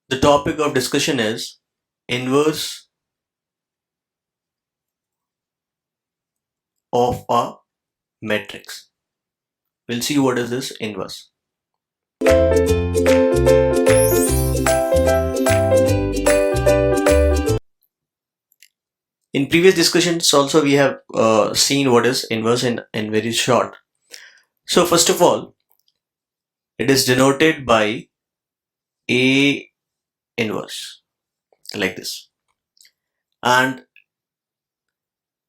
The topic of discussion is inverse of a matrix. We'll see what is this inverse. In previous discussions also we have seen what is inverse in very short. So first of all, it is denoted by A inverse like this, and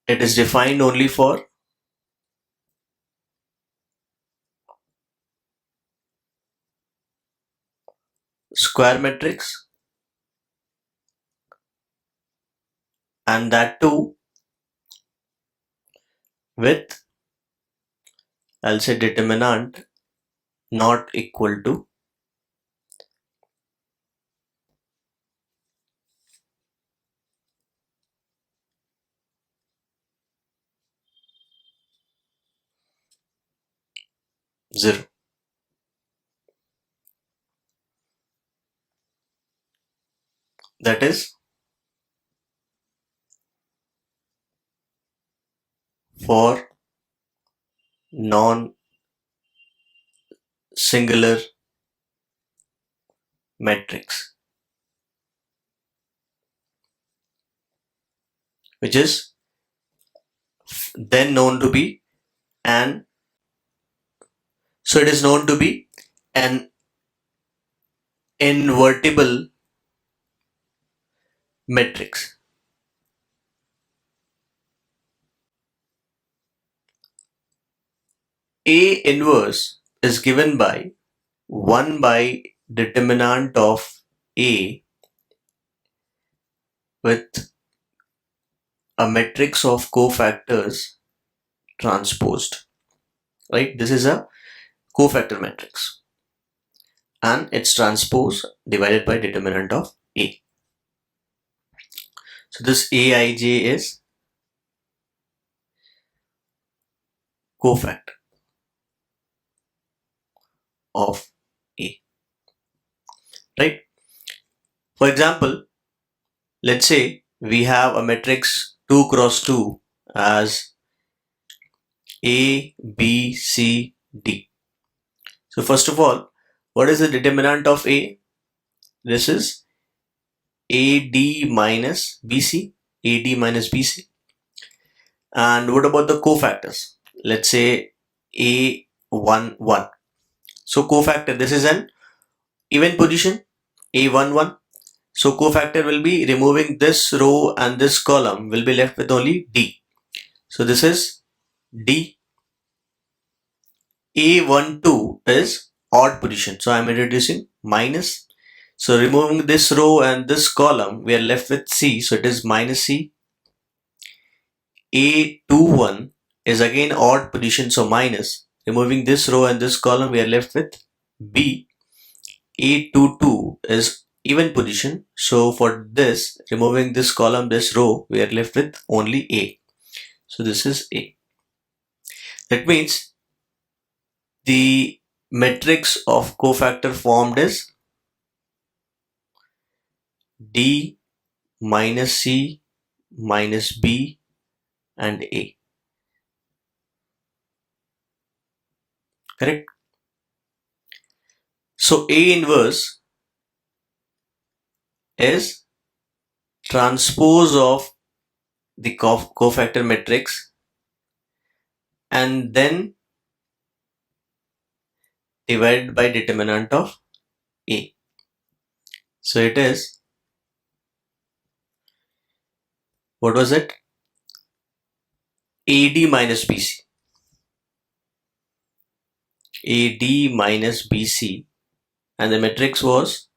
it is defined only for square matrix, and that too with, I'll say, determinant not equal to 0. That is for non-singular matrix, which is then known to be an, so it is known to be an invertible matrix. A inverse is given by 1 by determinant of A with a matrix of cofactors transposed, right? This is a cofactor matrix and its transpose divided by determinant of A. So this Aij is cofactor of A, right? For example, let's say we have a matrix 2 cross 2 as A, B, C, D. So first of all, what is the determinant of A? This is AD minus BC, AD minus BC. And what about the cofactors? Let's say A1, 1. So cofactor, this is an even position, A1, 1. So cofactor will be removing this row and this column, will be left with only D. So this is D. A1, 2 is odd position. So I am introducing minus. So removing this row and this column, we are left with C. So it is minus C. A21 is again odd position, so minus. Removing this row and this column, we are left with B. A22 is even position, so for this, removing this column, this row, we are left with only A. So this is A. That means the matrix of cofactor formed is D minus C minus B and A. Correct? So A inverse is transpose of the cofactor matrix and then divided by determinant of A. So it is, what was it? AD minus BC. AD minus BC, and the matrix was,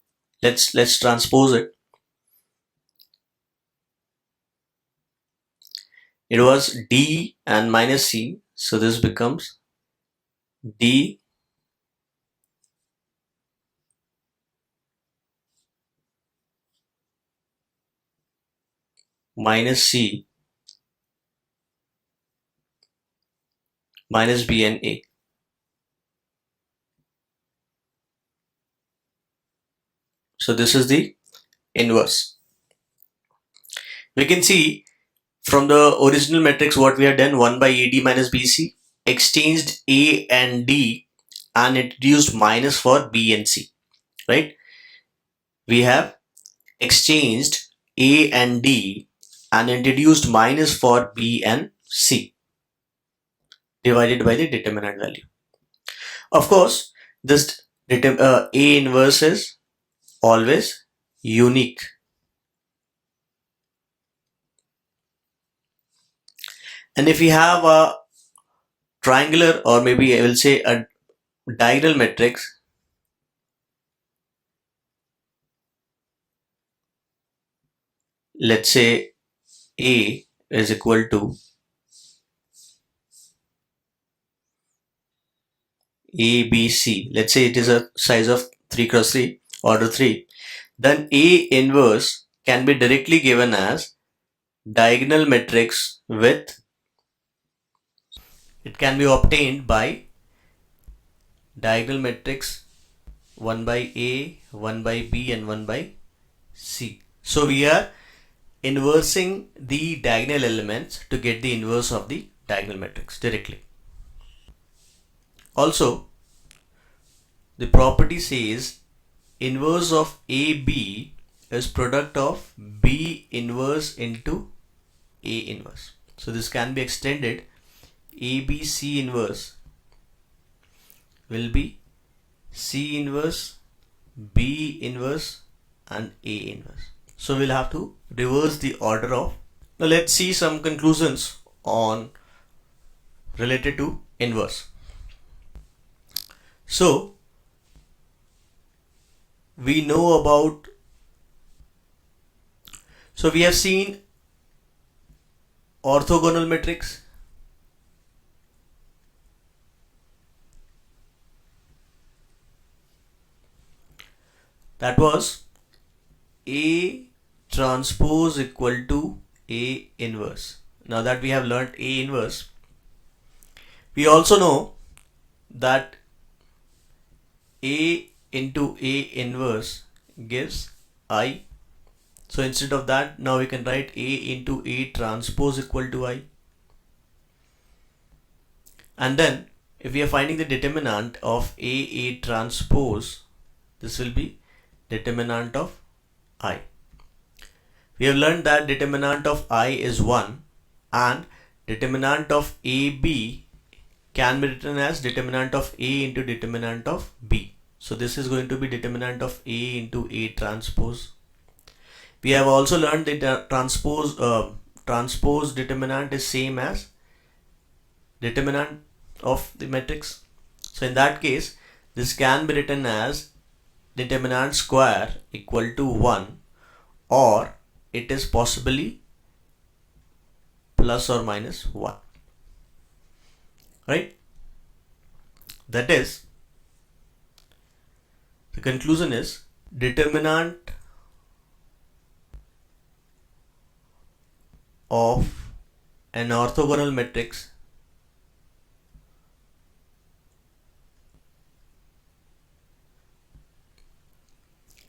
let's transpose it. It was D and minus C, so this becomes D minus C minus B and A. So this is the inverse. We can see from the original matrix what we have done, 1 by AD minus BC, exchanged A and D and introduced minus for B and C, right? We have exchanged A and D and introduced minus for B and C divided by the determinant value. Of course, this A inverse is always unique. And if we have a triangular, or maybe I will say a diagonal matrix, let's say A is equal to A, B, C. Let's say it is a size of 3 cross 3, order 3. Then A inverse can be directly given as diagonal matrix with, it can be obtained by diagonal matrix 1 by A, 1 by B and 1 by C. So we are inversing the diagonal elements to get the inverse of the diagonal matrix directly. Also, the property says inverse of AB is product of B inverse into A inverse. So this can be extended. ABC inverse will be C inverse, B inverse and A inverse. So we'll have to reverse the order of. Now let's see some conclusions on related to inverse. So we know about, so we have seen orthogonal matrix, that was A transpose equal to A inverse. Now that we have learnt A inverse, we also know that A into A inverse gives I. So instead of that, now we can write A into A transpose equal to I. And then if we are finding the determinant of A transpose, this will be determinant of I. We have learned that determinant of I is 1 and determinant of AB can be written as determinant of A into determinant of B. So this is going to be determinant of A into A transpose. We have also learned that transpose determinant is same as determinant of the matrix. So in that case, this can be written as determinant square equal to 1, or it is possibly plus or minus 1, right? That is, the conclusion is determinant of an orthogonal matrix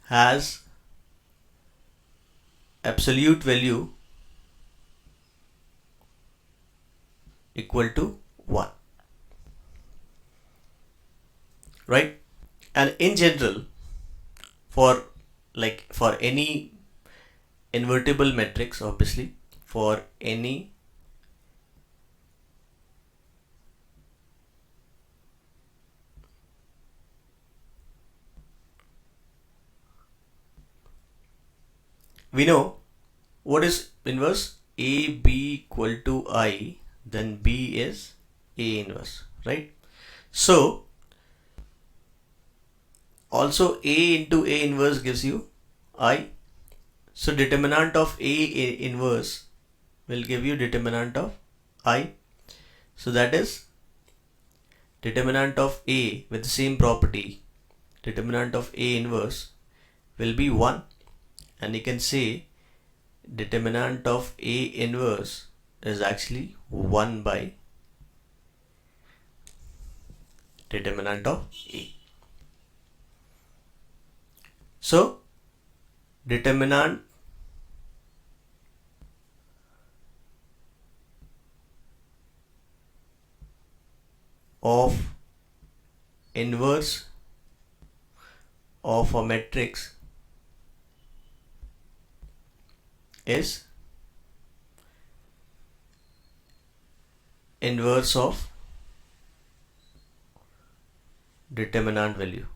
has absolute value equal to 1, right? And in general, for any invertible matrix, obviously for any we know what is inverse. A B equal to I, then B is A inverse, right? So also A into A inverse gives you I. So determinant of A inverse will give you determinant of I. So that is determinant of A with the same property, determinant of A inverse will be 1, and you can say determinant of A inverse is actually 1 by determinant of A. So determinant of inverse of a matrix is inverse of determinant value.